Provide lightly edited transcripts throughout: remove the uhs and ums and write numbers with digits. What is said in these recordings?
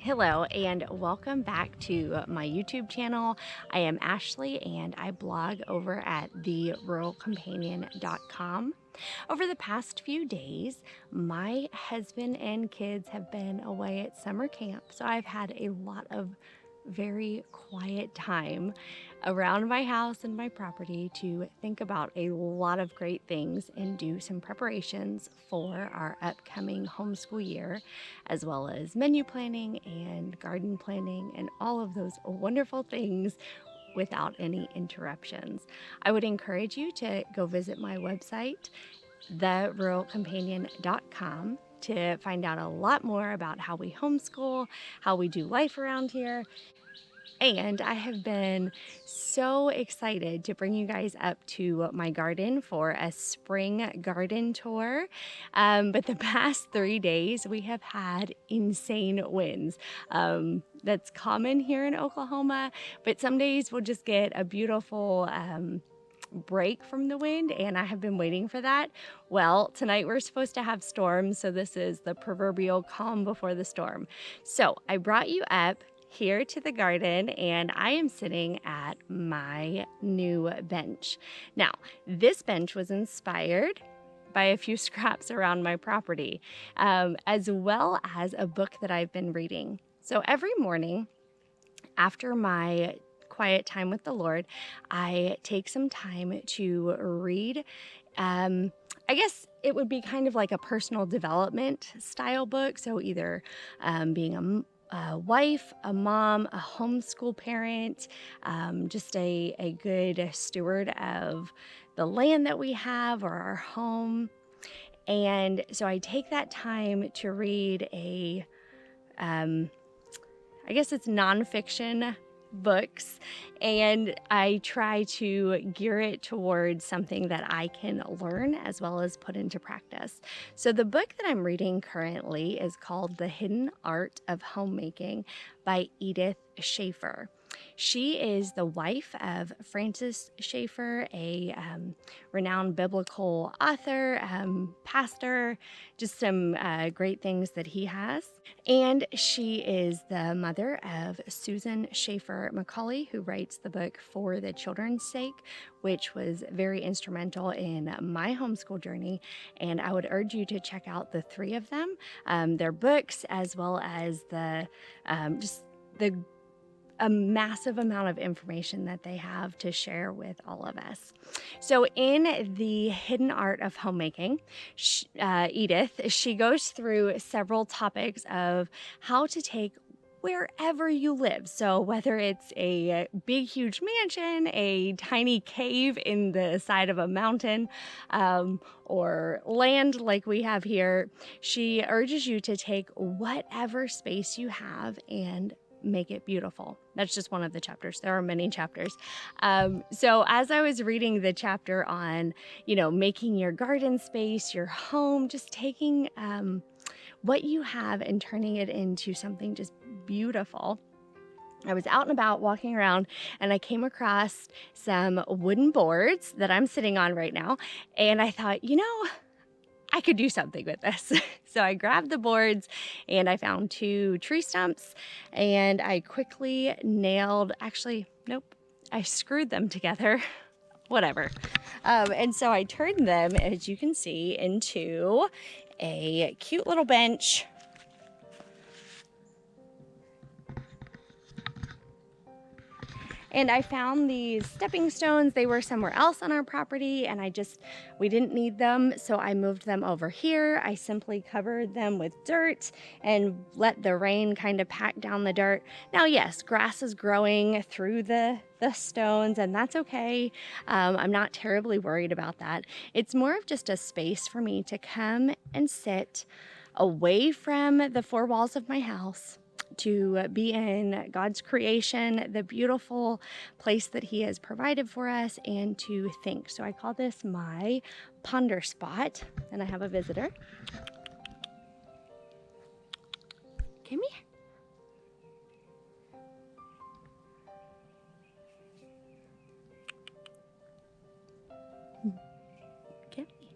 Hello and welcome back to my YouTube channel. I am Ashley and I blog over at theruralcompanion.com. Over the past few days, my husband and kids have been away at summer camp, so I've had a lot of very quiet time around my house and my property to think about a lot of great things and do some preparations for our upcoming homeschool year, as well as menu planning and garden planning and all of those wonderful things without any interruptions. I would encourage you to go visit my website, theruralcompanion.com, to find out a lot more about how we homeschool, how we do life around here. And I have been so excited to bring you guys up to my garden for a spring garden tour. But the past 3 days, we have had insane winds. That's common here in Oklahoma, but some days we'll just get a beautiful break from the wind, and I have been waiting for that. Well, tonight we're supposed to have storms, so this is the proverbial calm before the storm. So I brought you up here to the garden, and I am sitting at my new bench. Now, this bench was inspired by a few scraps around my property, as well as a book that I've been reading. So every morning after my quiet time with the Lord, I take some time to read. I guess it would be kind of like a personal development style book. So either being a wife, a mom, a homeschool parent, just a good steward of the land that we have or our home. And so I take that time to read I guess it's nonfiction books, and I try to gear it towards something that I can learn as well as put into practice. So the book that I'm reading currently is called The Hidden Art of Homemaking by Edith Schaefer. She is the wife of Francis Schaefer, a renowned biblical author, pastor, just some great things that he has. And she is the mother of Susan Schaefer Macaulay, who writes the book For the Children's Sake, which was very instrumental in my homeschool journey. And I would urge you to check out the three of them, their books, as well as a massive amount of information that they have to share with all of us. So in The Hidden Art of Homemaking, Edith, she goes through several topics of how to take wherever you live. So whether it's a big, huge mansion, a tiny cave in the side of a mountain, or land like we have here, she urges you to take whatever space you have and make it beautiful. That's just one of the chapters. There are many chapters. So as I was reading the chapter on, making your garden space, your home, just taking what you have and turning it into something just beautiful, I was out and about walking around, and I came across some wooden boards that I'm sitting on right now. And I thought, I could do something with this. So I grabbed the boards and I found 2 tree stumps, and I quickly I screwed them together, whatever. And so I turned them, as you can see, into a cute little bench. And I found these stepping stones. They were somewhere else on our property, and we didn't need them, so I moved them over here. I simply covered them with dirt and let the rain kind of pack down the dirt. Now, yes, grass is growing through the stones, and that's okay. I'm not terribly worried about that. It's more of just a space for me to come and sit away from the 4 walls of my house, to be in God's creation, the beautiful place that He has provided for us, and to think. So I call this my ponder spot, and I have a visitor. Come here. Come here.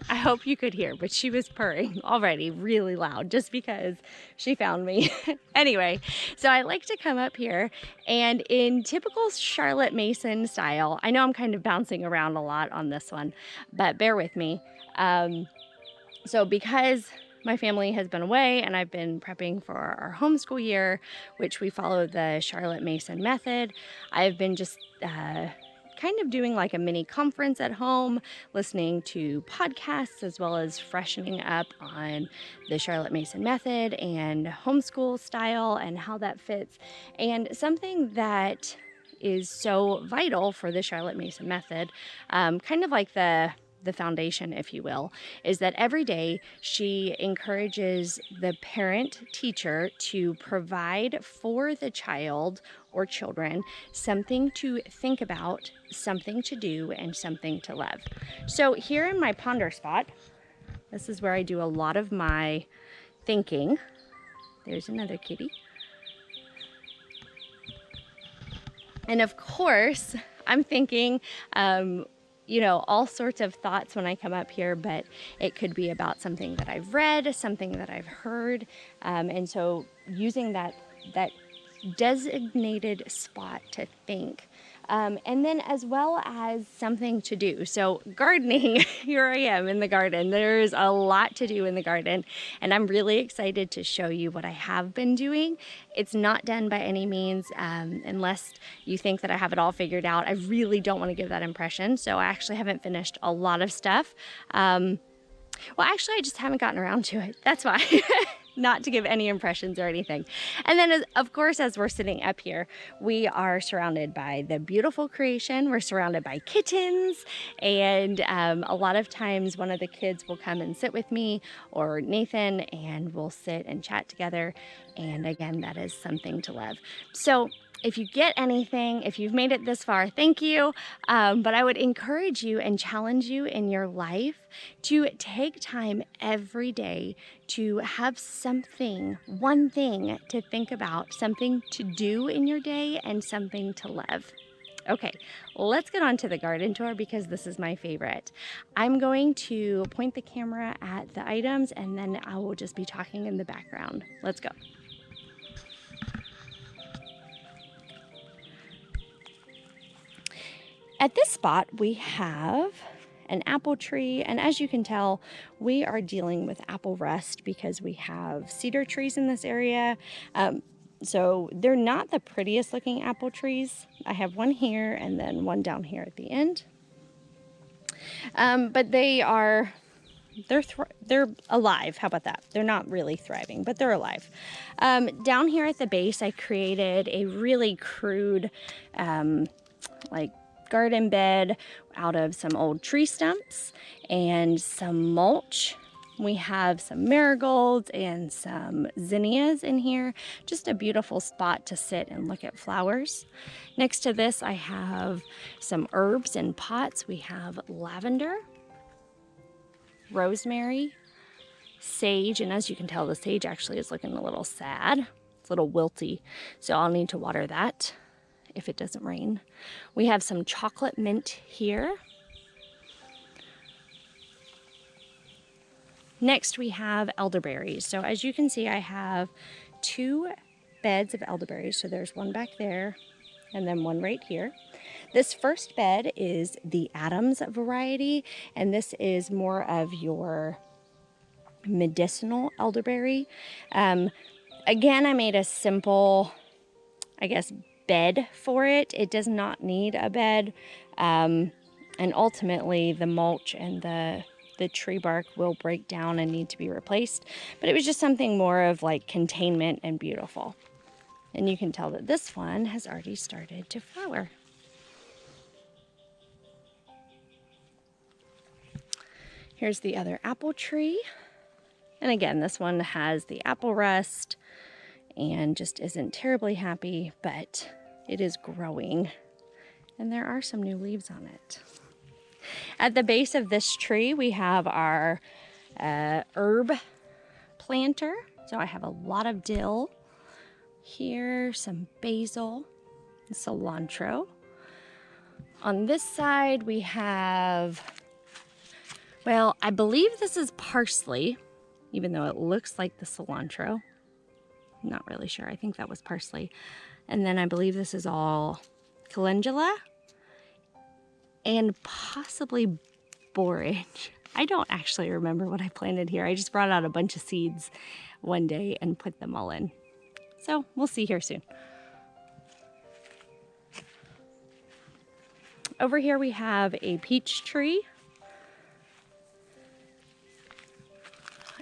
I hope you could hear, but she was purring already really loud just because she found me. Anyway, so I like to come up here and in typical Charlotte Mason style, I know I'm kind of bouncing around a lot on this one, but bear with me. So because my family has been away and I've been prepping for our homeschool year, which we follow the Charlotte Mason method, I've been just kind of doing like a mini conference at home, listening to podcasts as well as freshening up on the Charlotte Mason method and homeschool style and how that fits. And something that is so vital for the Charlotte Mason method, kind of like the foundation, if you will, is that every day she encourages the parent teacher to provide for the child or children something to think about, something to do, and something to love. So here in my ponder spot, this is where I do a lot of my thinking. There's another kitty. And of course, I'm thinking, all sorts of thoughts when I come up here, but it could be about something that I've read, something that I've heard. And so using that designated spot to think. And then as well as something to do. So gardening, here I am in the garden. There's a lot to do in the garden, and I'm really excited to show you what I have been doing. It's not done by any means, unless you think that I have it all figured out. I really don't want to give that impression. So I actually haven't finished a lot of stuff. Well, actually, I just haven't gotten around to it. That's why. Not to give any impressions or anything. And then, of course, as we're sitting up here, we are surrounded by the beautiful creation. We're surrounded by kittens. And a lot of times one of the kids will come and sit with me or Nathan, and we'll sit and chat together. And again, that is something to love. So if you get anything, if you've made it this far, thank you. But I would encourage you and challenge you in your life to take time every day to have something, one thing to think about, something to do in your day, and something to love. Okay, let's get on to the garden tour because this is my favorite. I'm going to point the camera at the items and then I will just be talking in the background. Let's go. At this spot, we have an apple tree, and as you can tell, we are dealing with apple rust because we have cedar trees in this area. So they're not the prettiest looking apple trees. I have one here and then one down here at the end. But they're alive. How about that? They're not really thriving, but they're alive. Down here at the base, I created a really crude, garden bed out of some old tree stumps and some mulch. We have some marigolds and some zinnias in here. Just a beautiful spot to sit and look at flowers. Next to this, I have some herbs in pots. We have lavender, rosemary, sage, and as you can tell, the sage actually is looking a little sad. It's a little wilty, so I'll need to water that if it doesn't rain. We have some chocolate mint here. Next we have elderberries. So as you can see, I have 2 beds of elderberries. So there's one back there and then one right here. This first bed is the Adams variety, and this is more of your medicinal elderberry. Again, I made a simple, bed for it. It does not need a bed, and ultimately the mulch and the tree bark will break down and need to be replaced, but it was just something more of like containment and beautiful. And you can tell that this one has already started to flower. Here's the other apple tree, and again, this one has the apple rust and just isn't terribly happy, but it is growing and there are some new leaves on it. At the base of this tree, we have our herb planter. So I have a lot of dill here, some basil, cilantro. On this side, we have Well, I believe this is parsley, even though it looks like the cilantro. I'm not really sure. I think that was parsley. And then I believe this is all calendula and possibly borage. I don't actually remember what I planted here. I just brought out a bunch of seeds one day and put them all in. So we'll see here soon. Over here we have a peach tree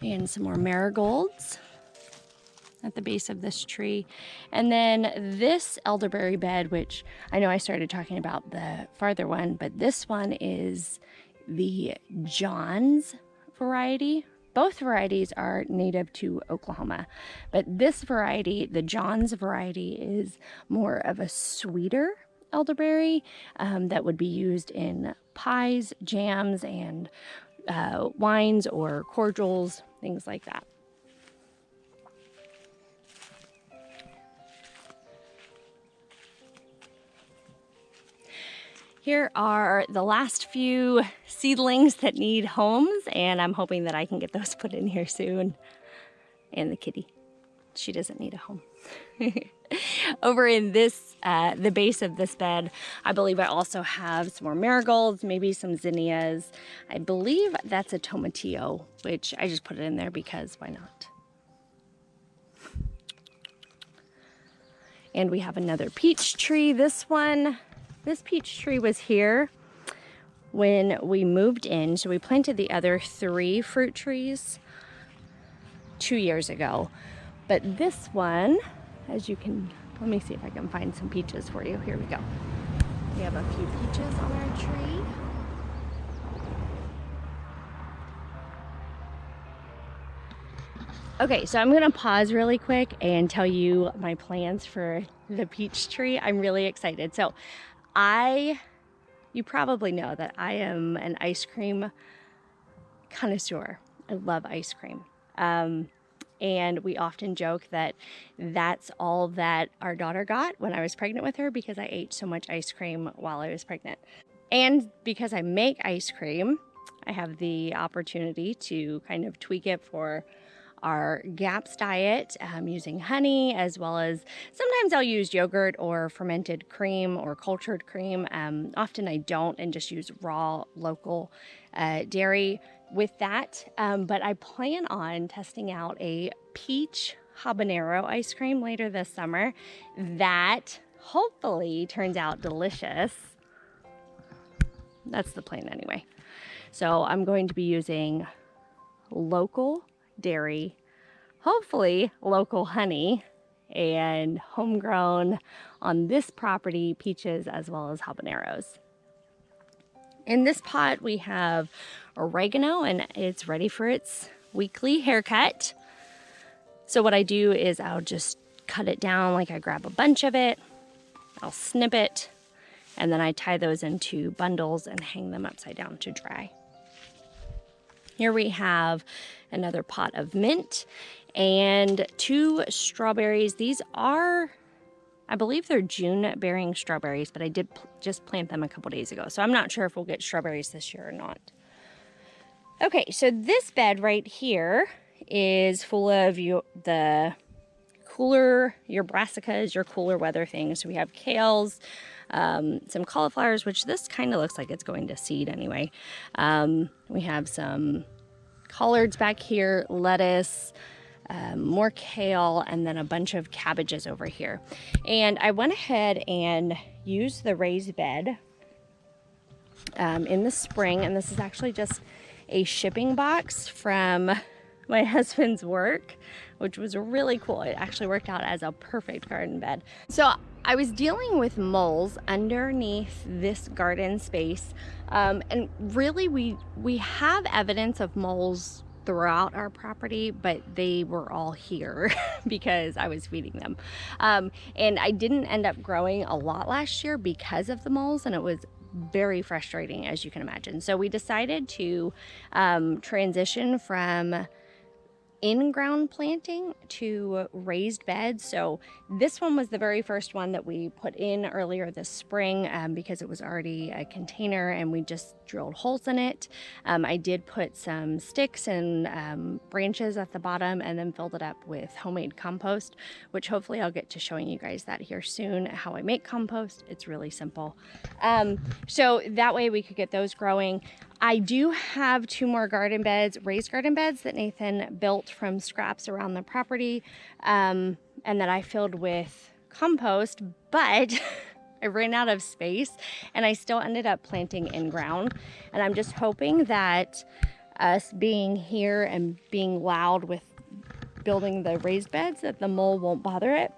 and some more marigolds at the base of this tree. And then this elderberry bed, which I know I started talking about the farther one, but this one is the John's variety. Both varieties are native to Oklahoma, but this variety, the John's variety, is more of a sweeter elderberry that would be used in pies, jams, and wines or cordials, things like that. Here are the last few seedlings that need homes, and I'm hoping that I can get those put in here soon. And the kitty, she doesn't need a home. Over in this, the base of this bed, I believe I also have some more marigolds, maybe some zinnias. I believe that's a tomatillo, which I just put it in there because why not? And we have another peach tree. This peach tree was here when we moved in. So we planted the other 3 fruit trees 2 years ago. But this one, as you can, let me see if I can find some peaches for you. Here we go. We have a few peaches on our tree. Okay, so I'm gonna pause really quick and tell you my plans for the peach tree. I'm really excited. So you probably know that I am an ice cream connoisseur. I love ice cream. And we often joke that that's all that our daughter got when I was pregnant with her because I ate so much ice cream while I was pregnant. And because I make ice cream, I have the opportunity to kind of tweak it for our GAPS diet using honey, as well as sometimes I'll use yogurt or fermented cream or cultured cream. Often I don't and just use raw local dairy with that. But I plan on testing out a peach habanero ice cream later this summer that hopefully turns out delicious. That's the plan anyway. So I'm going to be using local dairy, hopefully local honey, and homegrown on this property peaches as well as habaneros. In this pot we have oregano and it's ready for its weekly haircut. So what I do is I'll just cut it down, like I grab a bunch of it, I'll snip it, and then I tie those into bundles and hang them upside down to dry. Here we have another pot of mint and 2 strawberries. These are, I believe they're June-bearing strawberries, but I did just plant them a couple days ago, so I'm not sure if we'll get strawberries this year or not. Okay, so this bed right here is full of the cooler, your brassicas, your cooler weather things. So we have kales, some cauliflowers, which this kind of looks like it's going to seed anyway. We have some collards back here, lettuce, more kale, and then a bunch of cabbages over here. And I went ahead and used the raised bed in the spring, and this is actually just a shipping box from my husband's work, which was really cool. It actually worked out as a perfect garden bed. So I was dealing with moles underneath this garden space, and really we have evidence of moles throughout our property, but they were all here because I was feeding them. And I didn't end up growing a lot last year because of the moles, and it was very frustrating, as you can imagine. So we decided to transition from in-ground planting to raised beds. So this one was the very first one that we put in earlier this spring because it was already a container and we just drilled holes in it. I did put some sticks and branches at the bottom and then filled it up with homemade compost, which hopefully I'll get to showing you guys that here soon, how I make compost. It's really simple. So that way we could get those growing. I do have 2 more garden beds, raised garden beds that Nathan built from scraps around the property and that I filled with compost, but I ran out of space and I still ended up planting in ground. And I'm just hoping that us being here and being loud with building the raised beds, that the mole won't bother it.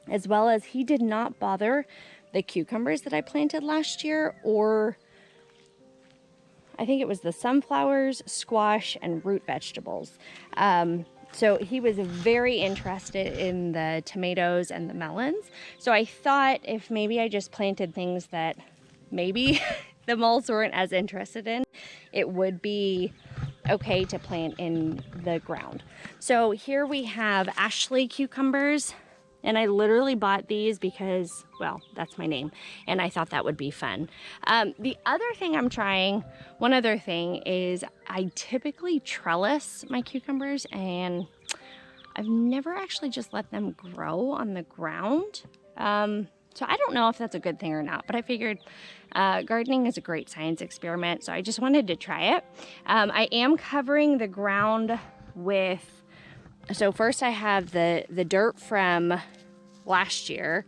As well as he did not bother the cucumbers that I planted last year, or I think it was the sunflowers, squash, and root vegetables. So he was very interested in the tomatoes and the melons. So I thought if maybe I just planted things that maybe the moles weren't as interested in, it would be okay to plant in the ground. So here we have Ashley cucumbers. And I literally bought these because, well, that's my name, and I thought that would be fun. The other thing I'm trying, one other thing is I typically trellis my cucumbers, and I've never actually just let them grow on the ground. So I don't know if that's a good thing or not, but I figured gardening is a great science experiment, so I just wanted to try it. I am covering the ground with, so first I have the dirt from last year,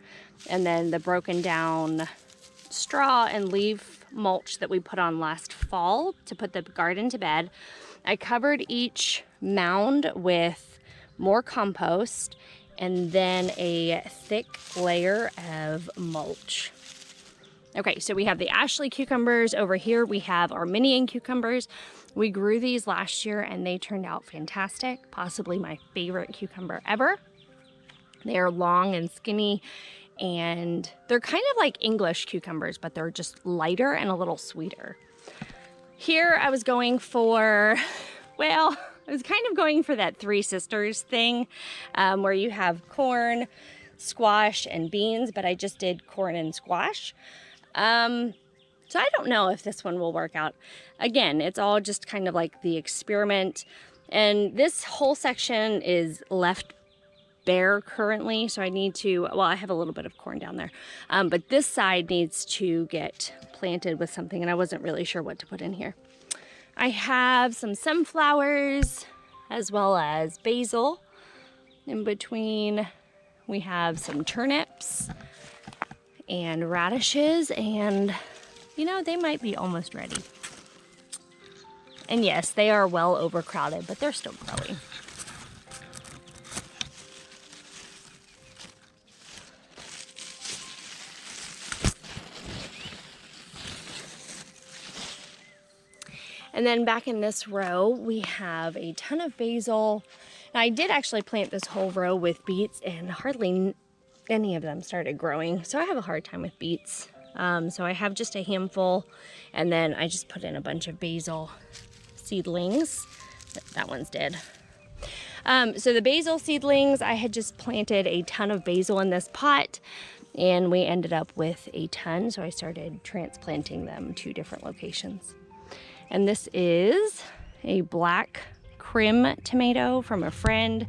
and then the broken down straw and leaf mulch that we put on last fall to put the garden to bed. I covered each mound with more compost and then a thick layer of mulch. Okay, so we have the Ashley cucumbers. Over here we have Armenian cucumbers. We grew these last year and they turned out fantastic, possibly my favorite cucumber ever. They are long and skinny and they're kind of like English cucumbers, but they're just lighter and a little sweeter. Here I was going for, well, I was kind of going for that Three Sisters thing where you have corn, squash, and beans, but I just did corn and squash. So I don't know if this one will work out. Again, it's all just kind of like the experiment. And this whole section is left bare currently, so I need to, well, I have a little bit of corn down there. But this side needs to get planted with something, and I wasn't really sure what to put in here. I have some sunflowers as well as basil. In between, we have some turnips and radishes, and you know, they might be almost ready. And yes, they are well overcrowded, but they're still growing. And then back in this row, we have a ton of basil. Now, I did actually plant this whole row with beets, and hardly any of them started growing. So I have a hard time with beets. So I have just a handful, and then I just put in a bunch of basil seedlings. That one's dead. So the basil seedlings, I had just planted a ton of basil in this pot, and we ended up with a ton, so I started transplanting them to different locations. And this is a black crim tomato from a friend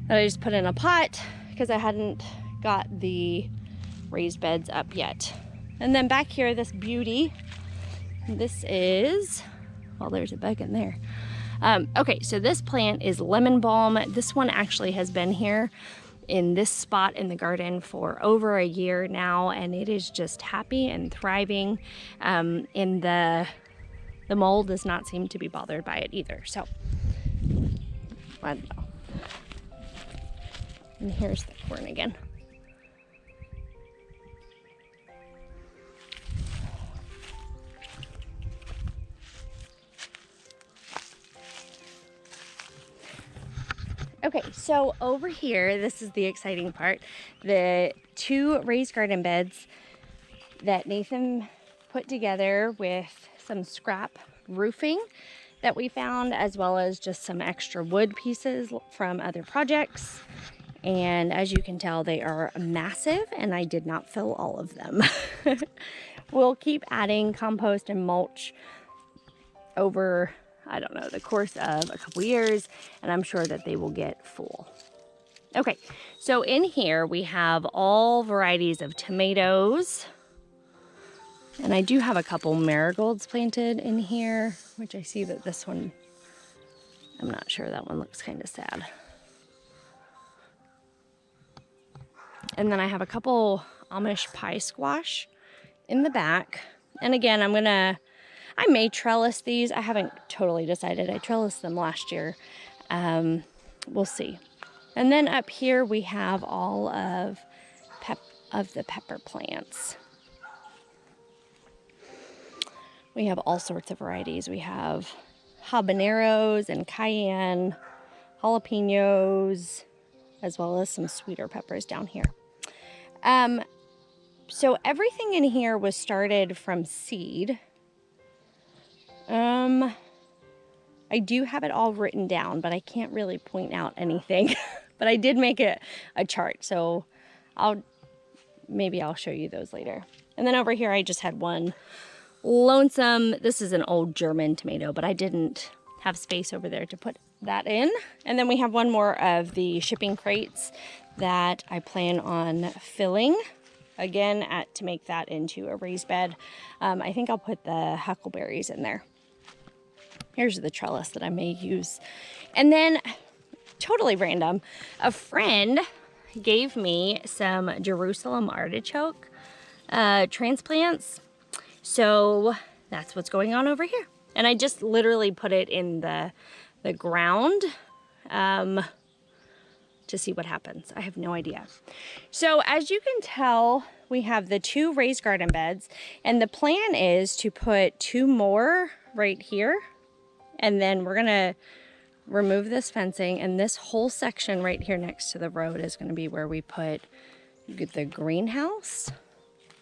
that I just put in a pot because I hadn't got the raised beds up yet. And then back here, this beauty, this is, well, there's a bug in there. Okay, so this plant is lemon balm. This one actually has been here in this spot in the garden for over a year now, and it is just happy and thriving. And the mold does not seem to be bothered by it either. So, I don't know. And here's the corn again. Okay, so over here, this is the exciting part. The 2 raised garden beds that Nathan put together with some scrap roofing that we found, as well as just some extra wood pieces from other projects. And as you can tell, they are massive, and I did not fill all of them. We'll keep adding compost and mulch over, I don't know, the course of a couple years, and I'm sure that they will get full. Okay, so in here we have all varieties of tomatoes. And I do have a couple marigolds planted in here, which I see that this one, I'm not sure, that one looks kind of sad. And then I have a couple Amish pie squash in the back. And again, I may trellis these. I haven't totally decided. I trellised them last year. We'll see. And then up here we have all of the pepper plants. We have all sorts of varieties. We have habaneros and cayenne, jalapenos, as well as some sweeter peppers down here. So everything in here was started from seed. I do have it all written down, but I can't really point out anything. But I did make a chart, so maybe I'll show you those later. And then over here I just had one lonesome, this is an old German tomato, but I didn't have space over there to put that in. And then we have one more of the shipping crates that I plan on filling again to make that into a raised bed. I think I'll put the huckleberries in there. Here's the trellis that I may use. And then, totally random, a friend gave me some Jerusalem artichoke transplants. So that's what's going on over here. And I just literally put it in the ground to see what happens. I have no idea. So as you can tell, we have the 2 raised garden beds, and the plan is to put 2 more right here. And then we're gonna remove this fencing, and this whole section right here next to the road is gonna be where we put the greenhouse.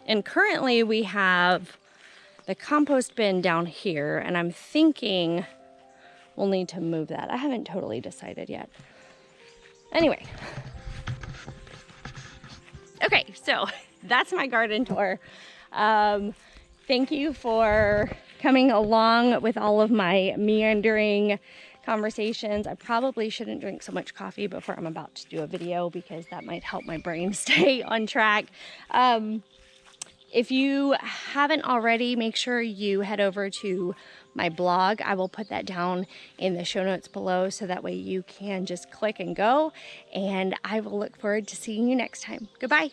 And currently we have the compost bin down here, and I'm thinking we'll need to move that. I haven't totally decided yet. Anyway. Okay, so that's my garden tour. Thank you for coming along with all of my meandering conversations. I probably shouldn't drink so much coffee before I'm about to do a video, because that might help my brain stay on track. If you haven't already, make sure you head over to my blog. I will put that down in the show notes below, so that way you can just click and go. And I will look forward to seeing you next time. Goodbye.